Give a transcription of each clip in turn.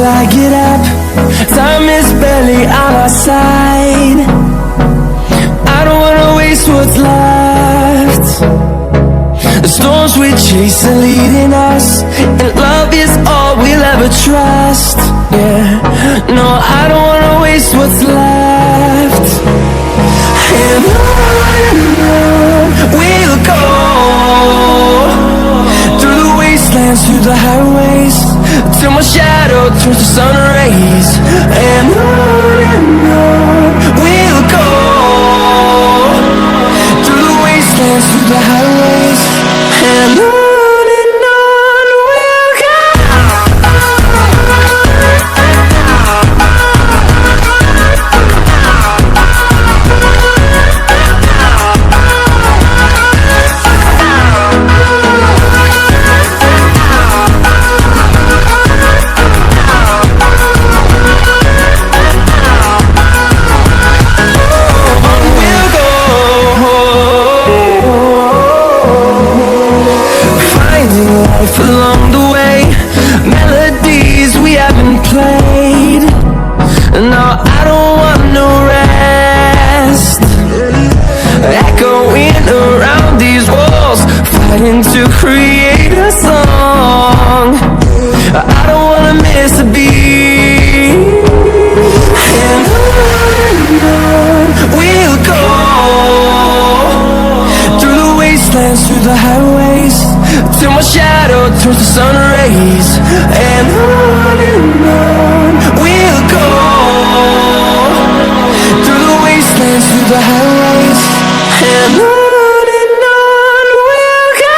I get up. Time is barely on our side. I don't wanna waste what's left. The storms we chase are leading us, and love is all we'll ever trust. Yeah, no, I don't wanna waste what's left. And on we'll go, through the wastelands, through the highways, till my shadow turns to sun rays. And on we'll go, through the wastelands, through the highways, and on we'll go. Along the way, melodies we haven't played. No, I don't want no rest. Echoing around these walls, fighting to create a song. I don't wanna miss a beat. And on we'll go, through the wastelands, through the highways, till my shadow turns to sun rays. And on we'll go, through the wastelands, through the highways, and on we'll go.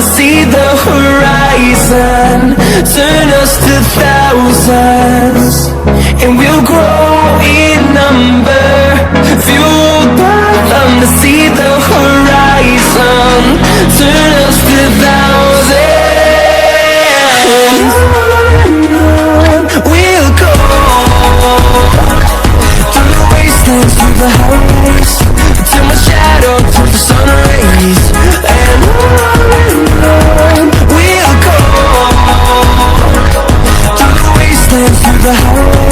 See the horizon, turn us to thousands, and we'll grow